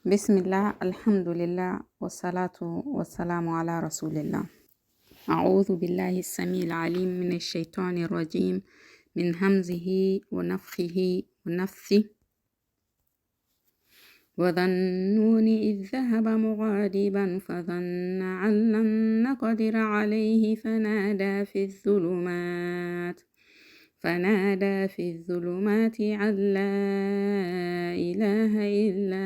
Bismillah, alhamdulillah, wassalatu wassalamu ala rasulillah. أعوذ بالله السميع العليم من الشيطان الرجيم من همزه ونفخه ونفثه وظنون إذ ذهب مغاضبا فظن أن لن نقدر عليه فنادى في الظلمات أن لا إله إلا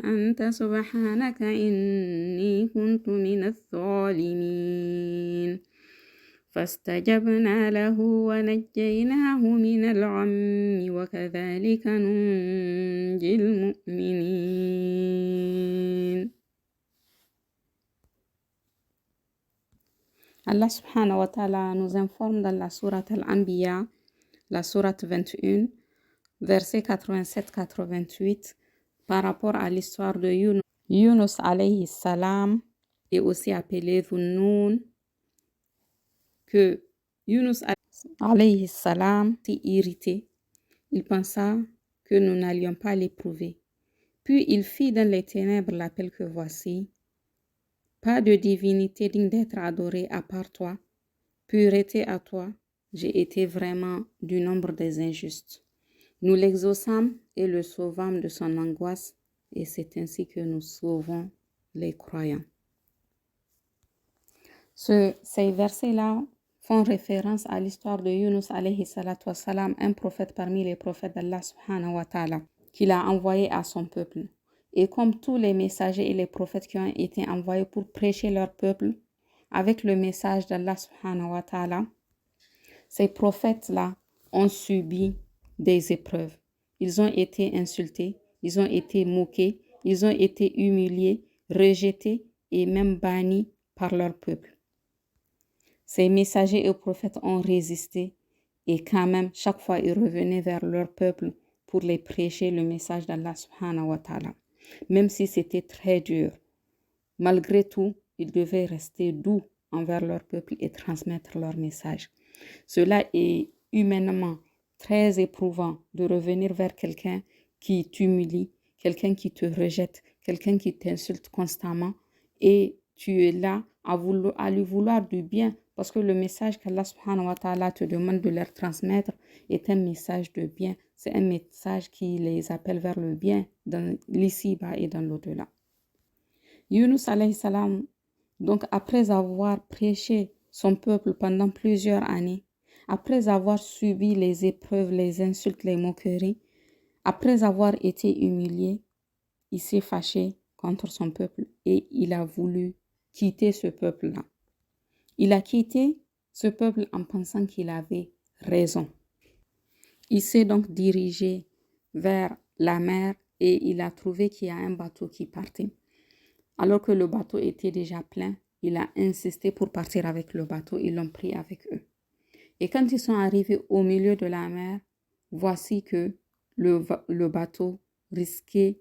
أنت سبحانك إني كنت من الظالمين فاستجبنا له ونجيناه من الغم وكذلك ننجي المؤمنين. Allah subhanahu wa ta'ala nous informe dans la sourate Al-Anbiya, la sourate 21, versets 87-88, par rapport à l'histoire de Yunus alayhi salam, et aussi appelé Dhunnoun, que Yunus alayhi salam était irrité. Il pensa que nous n'allions pas l'éprouver. Puis il fit dans les ténèbres l'appel que voici. Pas de divinité digne d'être adorée à part toi. Pureté à toi, j'ai été vraiment du nombre des injustes. Nous l'exaucâmes et le sauvâmes de son angoisse, et c'est ainsi que nous sauvons les croyants. Ces versets-là font référence à l'histoire de Yunus alayhi salatu wassalam, un prophète parmi les prophètes d'Allah subhanahu wa ta'ala, qu'il a envoyé à son peuple. Et comme tous les messagers et les prophètes qui ont été envoyés pour prêcher leur peuple avec le message d'Allah subhanahu wa ta'ala, ces prophètes-là ont subi des épreuves. Ils ont été insultés, ils ont été moqués, ils ont été humiliés, rejetés et même bannis par leur peuple. Ces messagers et prophètes ont résisté et quand même, chaque fois, ils revenaient vers leur peuple pour les prêcher le message d'Allah subhanahu wa ta'ala. Même si c'était très dur, malgré tout, ils devaient rester doux envers leur peuple et transmettre leur message. Cela est humainement très éprouvant de revenir vers quelqu'un qui t'humilie, quelqu'un qui te rejette, quelqu'un qui t'insulte constamment et tu es là à lui vouloir du bien parce que le message qu'Allah subhanahu wa ta'ala te demande de leur transmettre est un message de bien. C'est un message qui les appelle vers le bien dans l'ici-bas et dans l'au-delà. Yunus alayhi salam, donc après avoir prêché son peuple pendant plusieurs années, après avoir subi les épreuves, les insultes, les moqueries, après avoir été humilié, il s'est fâché contre son peuple et il a voulu quitter ce peuple-là. Il a quitté ce peuple en pensant qu'il avait raison. Il s'est donc dirigé vers la mer et il a trouvé qu'il y a un bateau qui partait. Alors que le bateau était déjà plein, il a insisté pour partir avec le bateau. Ils l'ont pris avec eux. Et quand ils sont arrivés au milieu de la mer, voici que le bateau risquait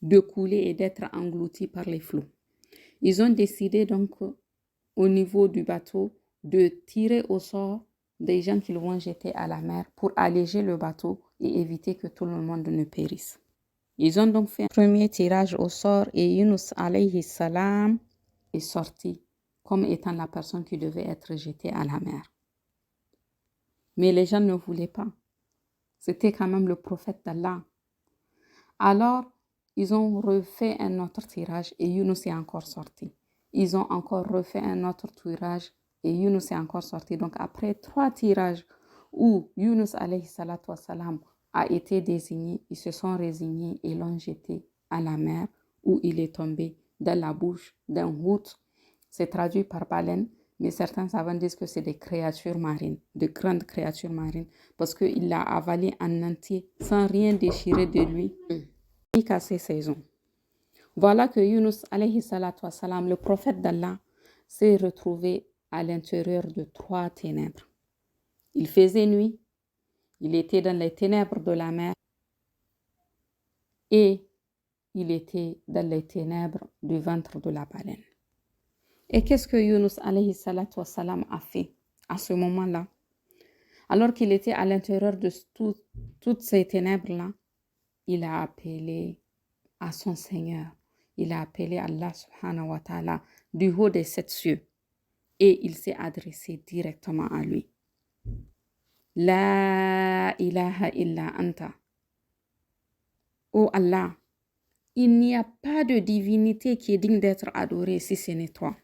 de couler et d'être englouti par les flots. Ils ont décidé donc au niveau du bateau de tirer au sort des gens qu'ils vont jeter à la mer pour alléger le bateau et éviter que tout le monde ne périsse. Ils ont donc fait un premier tirage au sort et Yunus alayhi salam est sorti comme étant la personne qui devait être jetée à la mer. Mais les gens ne voulaient pas. C'était quand même le prophète d'Allah. Alors, ils ont refait un autre tirage et Yunus est encore sorti. Ils ont encore refait un autre tirage et Yunus est encore sorti. Donc, après 3 tirages où Yunus alayhi salatu wassalam a été désigné, ils se sont résignés et l'ont jeté à la mer où il est tombé dans la bouche d'un houth. C'est traduit par baleine, mais certains savants disent que c'est des créatures marines, de grandes créatures marines, parce qu'il l'a avalé en entier sans rien déchirer de lui, ni casser ses ongles. Voilà que Yunus alayhi salatu wassalam, le prophète d'Allah, s'est retrouvé à l'intérieur de 3 ténèbres. Il faisait nuit, il était dans les ténèbres de la mer et il était dans les ténèbres du ventre de la baleine. Et qu'est-ce que Yunus alayhi salatu wassalam a fait à ce moment-là? Alors qu'il était à l'intérieur de toutes ces ténèbres-là, il a appelé à son Seigneur. Il a appelé Allah subhanahu wa ta'ala du haut des 7 cieux et il s'est adressé directement à lui. La ilaha illa anta. Oh Allah, il n'y a pas de divinité qui est digne d'être adorée si ce n'est toi.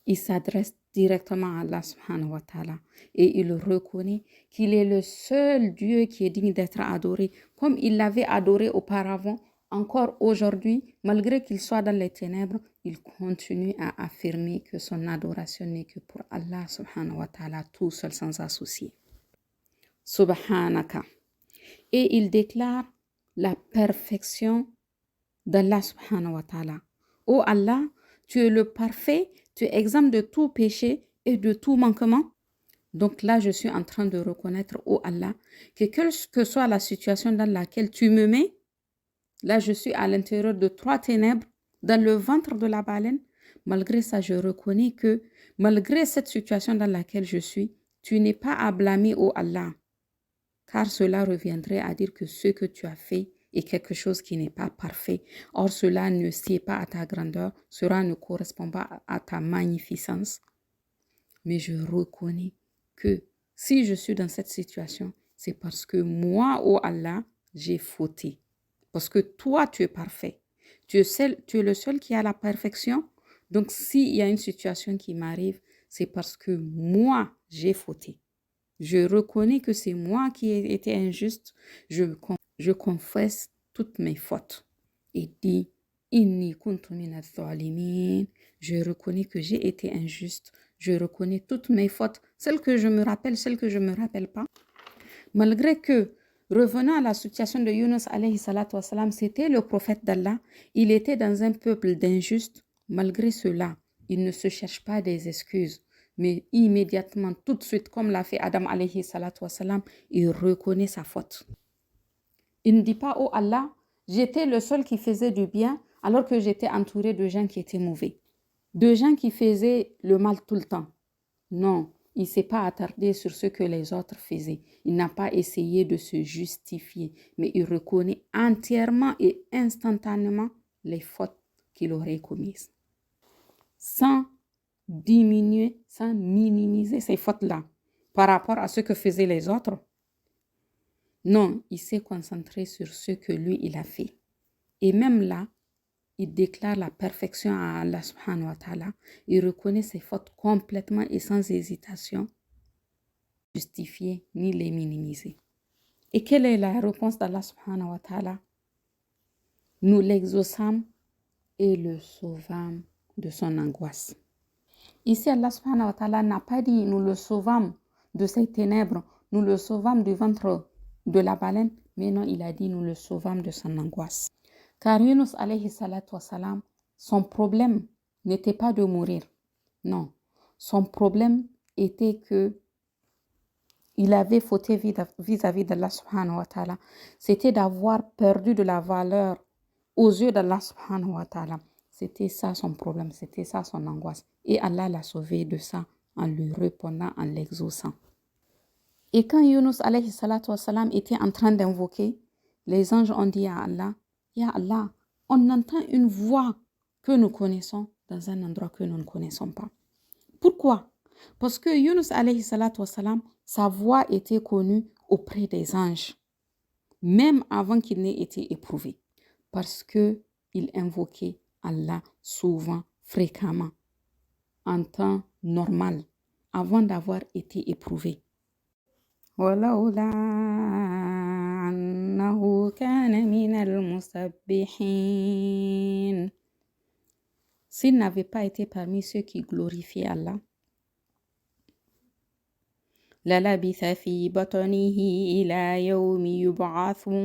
Il s'adresse directement à Allah subhanahu wa ta'ala et il reconnaît qu'il est le seul Dieu qui est digne d'être adoré comme il l'avait adoré auparavant. Encore aujourd'hui, malgré qu'il soit dans les ténèbres, il continue à affirmer que son adoration n'est que pour Allah subhanahu wa ta'ala, tout seul sans associé. Subhanaka. Et il déclare la perfection d'Allah subhanahu wa ta'ala. Oh Allah, tu es le parfait, tu es exempt de tout péché et de tout manquement. Donc là, je suis en train de reconnaître, oh Allah, que quelle que soit la situation dans laquelle tu me mets, là, je suis à l'intérieur de 3 ténèbres, dans le ventre de la baleine. Malgré ça, je reconnais que malgré cette situation dans laquelle je suis, tu n'es pas à blâmer, oh Allah. Car cela reviendrait à dire que ce que tu as fait est quelque chose qui n'est pas parfait. Or, cela ne sied pas à ta grandeur, cela ne correspond pas à ta magnificence. Mais je reconnais que si je suis dans cette situation, c'est parce que moi, oh Allah, j'ai fauté. Parce que toi, tu es parfait. Tu es le seul qui a la perfection. Donc, s'il y a une situation qui m'arrive, c'est parce que moi, j'ai fauté. Je reconnais que c'est moi qui ai été injuste. Je confesse toutes mes fautes. Et dis, Inni kuntu minaz zalimin. Je reconnais que j'ai été injuste. Je reconnais toutes mes fautes, celles que je me rappelle, celles que je ne me rappelle pas. Malgré que, revenant à la situation de Yunus alayhi salatu wassalam, c'était le prophète d'Allah. Il était dans un peuple d'injustes. Malgré cela, il ne se cherche pas des excuses. Mais immédiatement, tout de suite, comme l'a fait Adam alayhi salatu wassalam, il reconnaît sa faute. Il ne dit pas, oh Allah, j'étais le seul qui faisait du bien alors que j'étais entouré de gens qui étaient mauvais. De gens qui faisaient le mal tout le temps. Non, il ne s'est pas attardé sur ce que les autres faisaient. Il n'a pas essayé de se justifier, mais il reconnaît entièrement et instantanément les fautes qu'il aurait commises. Sans diminuer, sans minimiser ces fautes-là par rapport à ce que faisaient les autres. Non, il s'est concentré sur ce que lui, il a fait. Et même là, il déclare la perfection à Allah subhanahu wa ta'ala. Il reconnaît ses fautes complètement et sans hésitation, justifier ni les minimiser. Et quelle est la réponse d'Allah subhanahu wa ta'ala? Nous l'exaucâmes et le sauvâmes de son angoisse. Ici, Allah subhanahu wa ta'ala n'a pas dit nous le sauvâmes de ses ténèbres, nous le sauvâmes du ventre de la baleine, mais non, il a dit nous le sauvâmes de son angoisse. Car Yunus alayhi salatu wassalam, son problème n'était pas de mourir. Non, son problème était que il avait fauté vis-à-vis d'Allah subhanahu wa ta'ala. C'était d'avoir perdu de la valeur aux yeux d'Allah subhanahu wa ta'ala. C'était ça son problème, c'était ça son angoisse. Et Allah l'a sauvé de ça en lui répondant, en l'exaucant. Et quand Yunus alayhi salatu wassalam était en train d'invoquer, les anges ont dit à Allah, Ya Allah, on entend une voix que nous connaissons dans un endroit que nous ne connaissons pas. Pourquoi? Parce que Yunus alayhi salatu wassalam, sa voix était connue auprès des anges, même avant qu'il n'ait été éprouvé. Parce qu'il invoquait Allah souvent, fréquemment, en temps normal, avant d'avoir été éprouvé. ولولا أنه كان من المسبحين. S'il n'avait pas été parmi ceux qui glorifiaient Allah, للبث في بطنه إلى يوم يبعثون.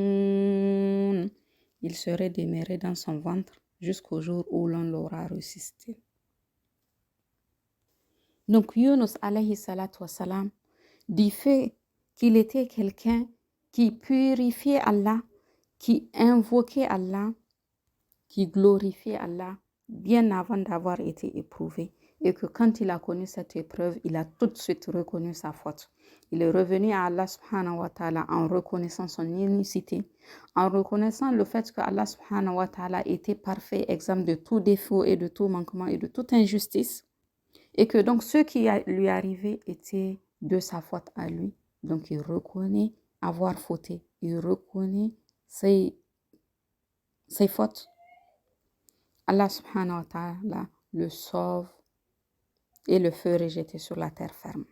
Il serait demeuré dans son ventre jusqu'au jour où l'on l'aura ressuscité. Donc Yunus alayhi salatu wassalam, du fait qu'il était quelqu'un qui purifiait Allah, qui invoquait Allah, qui glorifiait Allah bien avant d'avoir été éprouvé. et que quand il a connu cette épreuve, il a tout de suite reconnu sa faute. Il est revenu à Allah subhanahu wa ta'ala en reconnaissant son unicité, en reconnaissant le fait que Allah subhanahu wa ta'ala était parfait, exempt de tout défaut et de tout manquement et de toute injustice, et que donc ce qui lui arrivait était de sa faute à lui. Donc il reconnaît avoir fauté, il reconnaît ses fautes. Allah subhanahu wa ta'ala le sauve et le feu rejeté sur la terre ferme.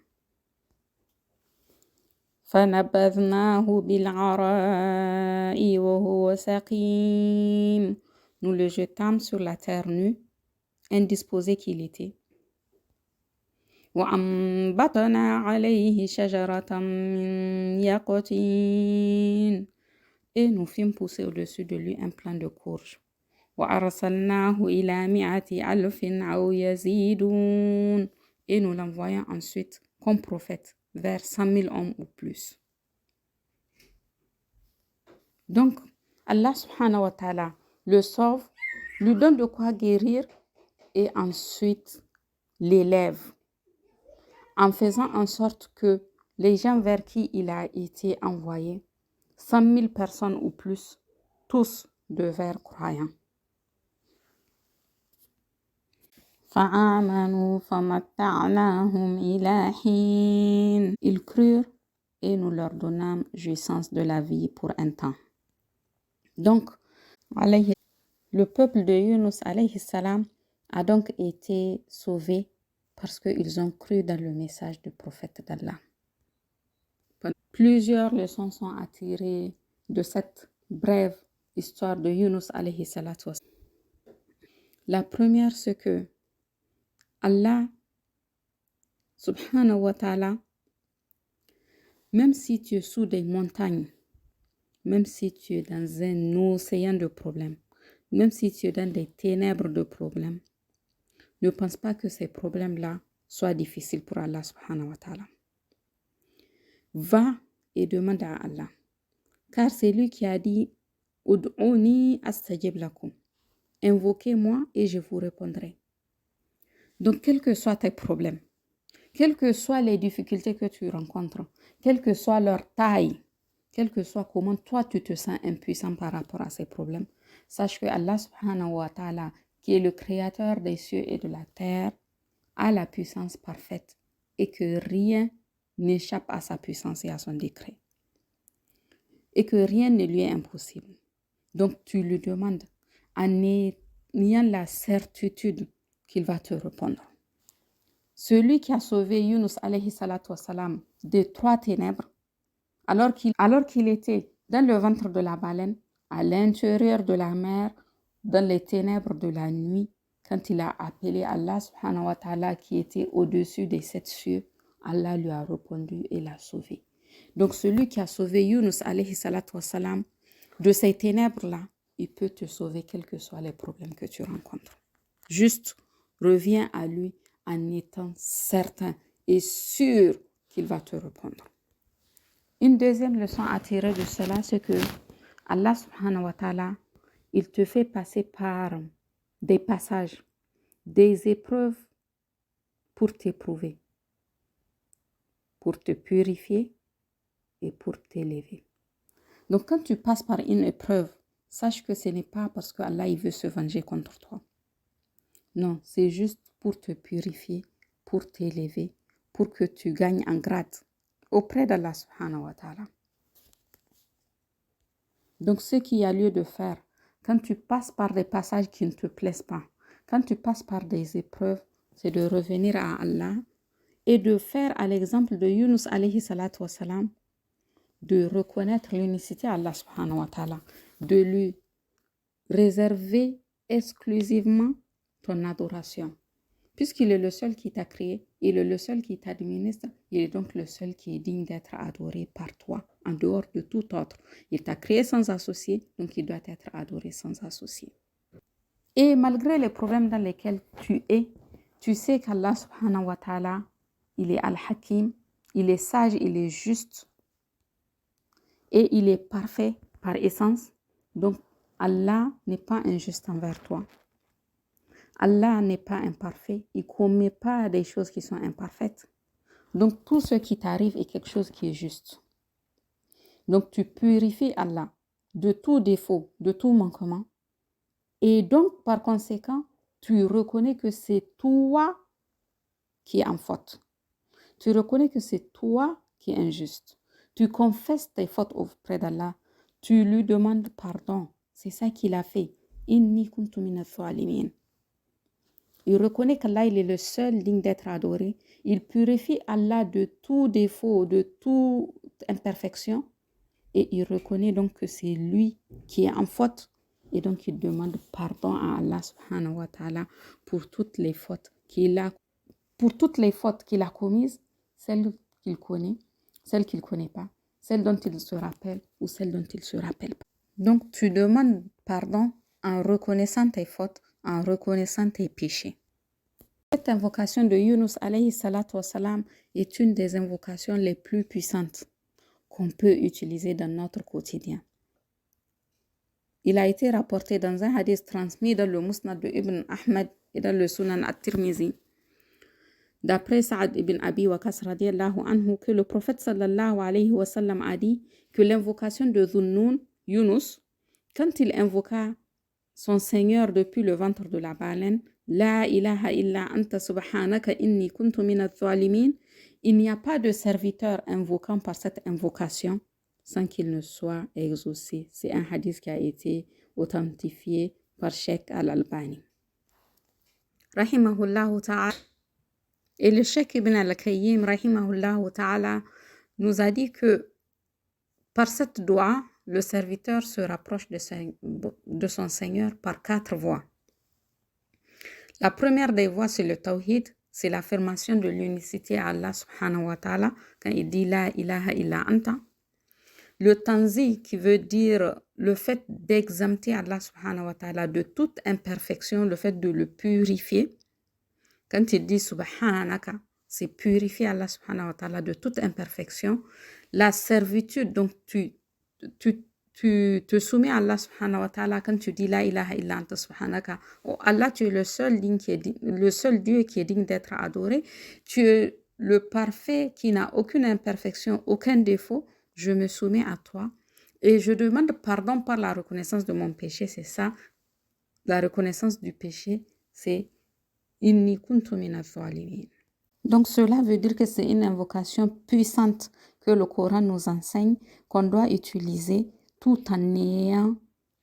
فَنَبَذْنَاهُ بِالْعَرَاءِ وَهُوَ سَقِيمٌ. Nous le jetâmes sur la terre nue, indisposé qu'il était. وَأَنبَتْنَا عَلَيْهِ شَجَرَةً مِّن يَقْطِينٍ. Et nous fîmes pousser au-dessus de lui un plant de courge. وَأَرْسَلْنَاهُ إِلَى 100,000 أَوْ يَزِيدُونَ. Et nous l'envoyons ensuite comme prophète vers 100 000 hommes ou plus. Donc, Allah subhanahu wa ta'ala le sauve, lui donne de quoi guérir et ensuite l'élève en faisant en sorte que les gens vers qui il a été envoyé, 100 000 personnes ou plus, tous devinrent croyants. فآمنوا فمتعناهم إلى حين. Ils crurent et nous leur donnâmes jouissance de la vie pour un temps. Donc, le peuple de Yunus alayhi salam a donc été sauvé parce qu'ils ont cru dans le message du prophète d'Allah. Plusieurs leçons sont à tirer de cette brève histoire de Yunus alayhi salatu wa salam. La première, c'est que Allah subhanahu wa ta'ala, même si tu es sous des montagnes, même si tu es dans un océan de problèmes, même si tu es dans des ténèbres de problèmes, ne pense pas que ces problèmes-là soient difficiles pour Allah subhanahu wa ta'ala. Va et demande à Allah, car c'est lui qui a dit « Ud'uni astajib lakum » invoquez-moi et je vous répondrai. Donc, quels que soient tes problèmes, quelles que soient les difficultés que tu rencontres, quelle que soit leur taille, quel que soit comment toi tu te sens impuissant par rapport à ces problèmes, sache que Allah subhanahu wa ta'ala, qui est le créateur des cieux et de la terre, a la puissance parfaite et que rien n'échappe à sa puissance et à son décret. Et que rien ne lui est impossible. Donc tu lui demandes en ayant la certitude qu'il va te répondre. Celui qui a sauvé Yunus alayhi salatu wassalam de 3 ténèbres, alors qu'il était dans le ventre de la baleine, à l'intérieur de la mer, dans les ténèbres de la nuit, quand il a appelé Allah subhanahu wa ta'ala qui était au-dessus des 7 cieux, Allah lui a répondu et l'a sauvé. Donc celui qui a sauvé Yunus alayhi salatu wassalam de ces ténèbres-là, il peut te sauver quels que soient les problèmes que tu rencontres. Juste reviens à lui en étant certain et sûr qu'il va te répondre. Une deuxième leçon à tirer de cela, c'est que Allah subhanahu wa ta'ala, il te fait passer par des passages, des épreuves pour t'éprouver, pour te purifier et pour t'élever. Donc quand tu passes par une épreuve, sache que ce n'est pas parce que Allah il veut se venger contre toi. Non, c'est juste pour te purifier, pour t'élever, pour que tu gagnes en grade auprès d'Allah subhanahu wa ta'ala. Donc ce qu'il y a lieu de faire, quand tu passes par des passages qui ne te plaisent pas, quand tu passes par des épreuves, c'est de revenir à Allah et de faire à l'exemple de Yunus alayhi salatu wassalam, de reconnaître l'unicité à Allah subhanahu wa ta'ala, de lui réserver exclusivement ton adoration. Puisqu'il est le seul qui t'a créé, il est le seul qui t'administre, il est donc le seul qui est digne d'être adoré par toi, en dehors de tout autre. Il t'a créé sans associé, donc il doit être adoré sans associé. Et malgré les problèmes dans lesquels tu es, tu sais qu'Allah subhanahu wa ta'ala, il est al-Hakim, il est sage, il est juste et il est parfait par essence. Donc Allah n'est pas injuste envers toi. Allah n'est pas imparfait, il ne commet pas des choses qui sont imparfaites. Donc tout ce qui t'arrive est quelque chose qui est juste. Donc tu purifies Allah de tout défaut, de tout manquement. Et donc par conséquent, tu reconnais que c'est toi qui es en faute. Tu reconnais que c'est toi qui es injuste. Tu confesses tes fautes auprès d'Allah. Tu lui demandes pardon. C'est ça qu'il a fait. Inni kuntu minas zalimin. Il reconnaît qu'Allah il est le seul digne d'être adoré. Il purifie Allah de tout défaut, de toute imperfection. Et il reconnaît donc que c'est lui qui est en faute. Et donc il demande pardon à Allah subhanahu wa ta'ala pour toutes les fautes qu'il a, commises, celles qu'il connaît, celles qu'il ne connaît pas, celles dont il se rappelle ou celles dont il ne se rappelle pas. Donc tu demandes pardon en reconnaissant tes fautes, en reconnaissant tes péchés. Cette invocation de Yunus alayhi salatu wassalam est une des invocations les plus puissantes qu'on peut utiliser dans notre quotidien. Il a été rapporté dans un hadith transmis dans le Musnad de Ibn Ahmad et dans le Sunan at-Tirmizi, d'après Saad ibn Abi Waqas radiallahu anhu, que le prophète sallallahu alayhi wa sallam a dit que l'invocation de Dhunnun, Yunus, quand il invoqua son Seigneur depuis le ventre de la baleine, La ilaha illa anta subhanaka inni kuntu minaz zalimin, il n'y a pas de serviteur invoquant par cette invocation sans qu'il ne soit exaucé. C'est un hadith qui a été authentifié par Sheikh Al-Albani. Rahimahullahu ta'ala. Et le Sheikh Ibn al-Qayyim, rahimahullahu ta'ala, nous a dit que par cette dua, le serviteur se rapproche de son Seigneur par 4 voies. La première des voies, c'est le tawhid, c'est l'affirmation de l'unicité à Allah subhanahu wa ta'ala, quand il dit La ilaha illa anta. Le tanzi, qui veut dire le fait d'exempter Allah subhanahu wa ta'ala de toute imperfection, le fait de le purifier. Quand il dit subhanaka, c'est purifier Allah subhanahu wa ta'ala de toute imperfection. La servitude, donc tu te soumets à Allah subhanahu wa ta'ala quand tu dis la ilaha illa anta subhanaka. Oh Allah, tu es le seul Dieu qui est digne d'être adoré. Tu es le parfait qui n'a aucune imperfection, aucun défaut. Je me soumets à toi et je demande pardon par la reconnaissance de mon péché. C'est ça, la reconnaissance du péché, c'est Inni kuntu minaz zalimin. Donc cela veut dire que c'est une invocation puissante que le Coran nous enseigne, qu'on doit utiliser tout en ayant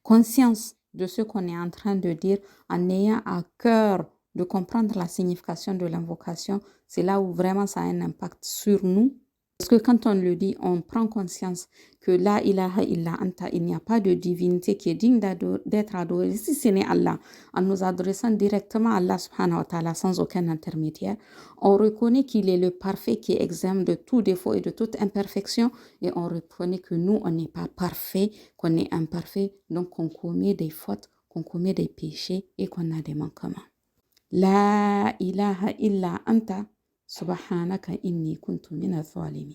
conscience de ce qu'on est en train de dire, en ayant à cœur de comprendre la signification de l'invocation. C'est là où vraiment ça a un impact sur nous. Parce que quand on le dit, on prend conscience que la ilaha illa anta, il n'y a pas de divinité qui est digne d'être adorée si ce n'est Allah. En nous adressant directement à Allah subhanahu wa ta'ala sans aucun intermédiaire, on reconnaît qu'il est le parfait qui est exempt de tout défaut et de toute imperfection, et on reconnaît que nous, on n'est pas parfait, qu'on est imparfait, donc qu'on commet des fautes, qu'on commet des péchés et qu'on a des manquements. La ilaha illa anta subhanaka inni kuntu minaz zalimin.